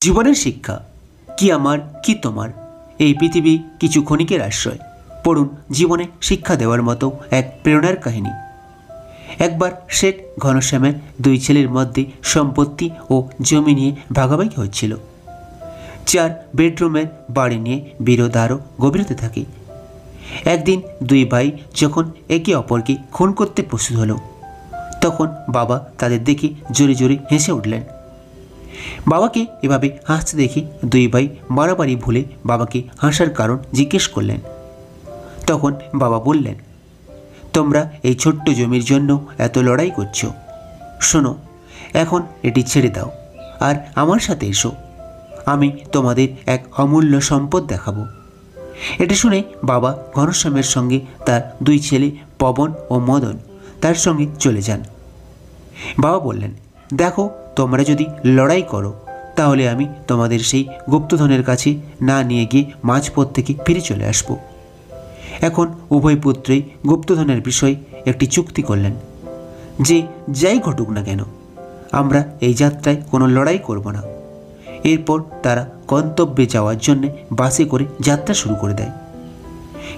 জীবনের শিক্ষা কি আমার কি তোমার, এই পৃথিবী কিছু ক্ষণিকের আশ্রয়। পড়ুন জীবনে শিক্ষা দেওয়ার মতো এক প্রেরণার কাহিনী। একবার শেঠ ঘনশ্যামের দুই ছেলের মধ্যে সম্পত্তি ও জমি নিয়ে ভাগাভাগি হচ্ছিল। 4 বেডরুমের বাড়ি নিয়ে বিরোধ আরও গভীর হতে থাকে। একদিন দুই ভাই যখন একে অপরকে খুন করতে প্রস্তুত হলো, তখন বাবা তাদের দেখে জোরে জোরে হেসে উঠলেন। বাবাকে এভাবে হাসতে দেখে দুই ভাই বাড়াবাড়ি ভুলে বাবাকে হাসার কারণ জিজ্ঞেস করলেন। তখন বাবা বললেন, তোমরা এই ছোট্ট জমির জন্য এত লড়াই করছো, শোনো এখন এটি ছেড়ে দাও আর আমার সাথে এসো, আমি তোমাদের এক অমূল্য সম্পদ দেখাবো। এটা শুনে বাবা ঘনশ্যামের সঙ্গে তার দুই ছেলে পবন ও মদন তার সঙ্গে চলে যান। বাবা বললেন, দেখো তোমরা যদি লড়াই করো তাহলে আমি তোমাদের সেই গুপ্তধনের কাছে না নিয়ে গিয়ে মাঝপথ থেকে ফিরে চলে আসব। এখন উভয় পুত্রই গুপ্তধনের বিষয়ে একটি চুক্তি করলেন যে যাই ঘটুক না কেন আমরা এই যাত্রায় কোনো লড়াই করব না। এরপর তারা গন্তব্যে যাওয়ার জন্য বাসে করে যাত্রা শুরু করে দেয়।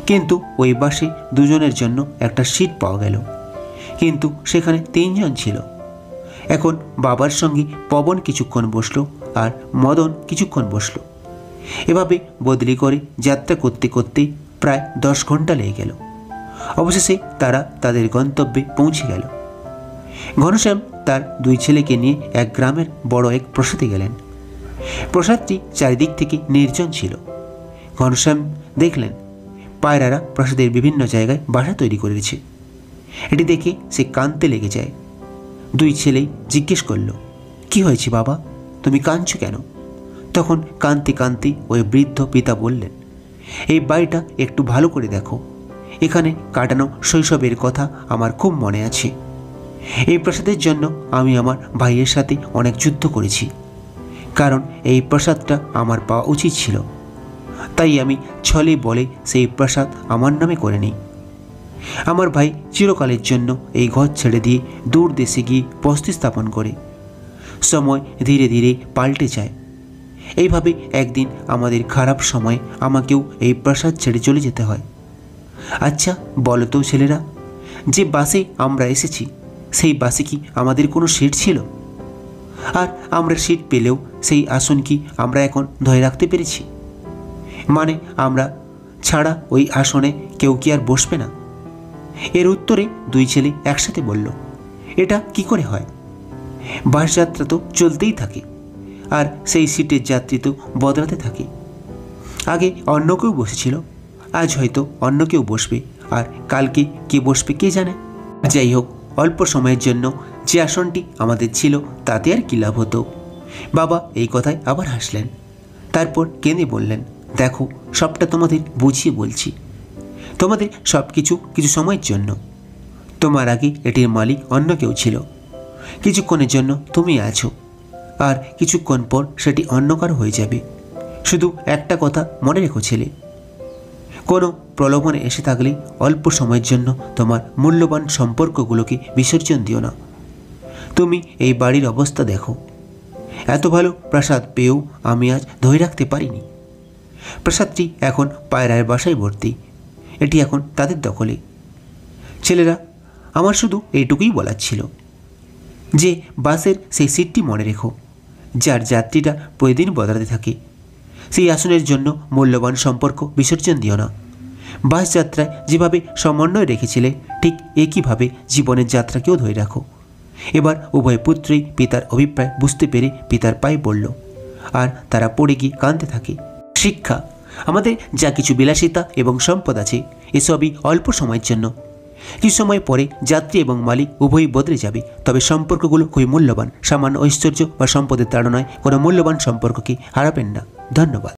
কিন্তু ওই বাসে দুজনের জন্য একটা সিট পাওয়া গেল, কিন্তু সেখানে 3 জন ছিল। এখন বাবার সঙ্গে পবন কিছুক্ষণ বসলো আর মদন কিছুক্ষণ বসলো। এভাবে বদলি করে যাত্রা করতে করতে প্রায় 10 ঘন্টা লেগে গেল। অবশেষে তারা তাদের গন্তব্যে পৌঁছে গেল। ঘনশ্যাম তার দুই ছেলেকে নিয়ে এক গ্রামের বড় এক প্রাসাদে গেলেন। প্রাসাদটি চারিদিক থেকে নির্জন ছিল। ঘনশ্যাম দেখলেন পায়রারা প্রাসাদের বিভিন্ন জায়গায় বাসা তৈরি করেছে। এটি দেখে সে কাঁদতে লেগে যায়। দুই ছেলেই জিজ্ঞেস করল, কি হয়েছে বাবা, তুমি কাঁদছো কেন? তখন কাঁদতে কাঁদতে ওই বৃদ্ধ পিতা বললেন, এই বাড়িটা একটু ভালো করে দেখো, এখানে কাটানো শৈশবের কথা আমার খুব মনে আছে। এই প্রাসাদের জন্য আমি আমার ভাইয়ের সাথে অনেক যুদ্ধ করেছি, কারণ এই প্রাসাদটা আমার পাওয়া উচিত ছিল। তাই আমি ছলে বলে সেই প্রাসাদ আমার নামে করে নিই। আমার ভাই চিরকালের জন্য এই ঘর ছেড়ে দিয়ে দূর দেশে গিয়ে বসতি স্থাপন করে। সময় ধীরে ধীরে পাল্টে যায়। এইভাবে একদিন আমাদের খারাপ সময় আমাকেও এই প্রাসাদ ছেড়ে চলে যেতে হয়। আচ্ছা বলো তো ছেলেরা, যে বাসে আমরা এসেছি সেই বাসে কি আমাদের কোনো সিট ছিল? আর আমরা সিট পেলেও সেই আসন কি আমরা এখন ধরে রাখতে পেরেছি? মানে আমরা ছাড়া ওই আসনে কেউ কি আর বসবে না? এর উত্তরে দুই ছেলে একসাথে বলল, এটা কি করে হয়? বাস যাত্রা তো চলতেই থাকে, আর সেই সিটের যাত্রী তো বদলাতে থাকে। আগে অন্য কেউ বসেছিল, আজ হয়তো অন্য কেউ বসবে, আর কালকে কে বসবে কে জানে। যাই হোক, অল্প সময়ের জন্য যে আসনটি আমাদের ছিল তাতে আর কি লাভ হতো? বাবা এই কথায় আবার হাসলেন। তারপর কেঁদে বললেন, দেখো সবটা তোমাদের বুঝিয়ে বলছি, তোমাদের সব কিছু কিছু সময়ের জন্য। তোমার আগে এটির মালিক অন্য কেউ ছিল, কিছুক্ষণের জন্য তুমি আছো, আর কিছুক্ষণ পর সেটি অন্য কারো হয়ে যাবে। শুধু একটা কথা মনে রেখো ছেলে, কোনো প্রলোভনে এসে থাকলে অল্প সময়ের জন্য তোমার মূল্যবান সম্পর্কগুলোকে বিসর্জন দিও না। তুমি এই বাড়ির অবস্থা দেখো, এত ভালো প্রাসাদ পেয়েও আমি আজ ধরে রাখতে পারিনি। প্রাসাদটি এখন পায়রার বাসায় ভর্তি, এটি এখন তাদের দখলে। ছেলেরা, আমার শুধু এইটুকুই বলার ছিল যে বাসের সেই সিটটি মনে রেখো, যার যাত্রীরা প্রতিদিন বদলাতে থাকে। সেই আসনের জন্য মূল্যবান সম্পর্ক বিসর্জন দিও না। বাস যাত্রায় যেভাবে সমন্বয় রেখেছিলে ঠিক একইভাবে জীবনের যাত্রাকেও ধরে রাখো। এবার উভয় পুত্রই পিতার অভিপ্রায় বুঝতে পেরে পিতার পায়ে পড়ল, আর তারা পড়ে গিয়ে কাঁদতে থাকে। শিক্ষা, আমাদের যা কিছু বিলাসিতা এবং সম্পদ আছে এসবই অল্প সময়ের জন্য। কিছু সময় পরে যাত্রী এবং মালিক উভয়ই বদলে যাবে, তবে সম্পর্কগুলো খুবই মূল্যবান। সামান্য ঐশ্বর্য বা সম্পদের তাড়নায় কোনো মূল্যবান সম্পর্ককে হারাবেন না। ধন্যবাদ।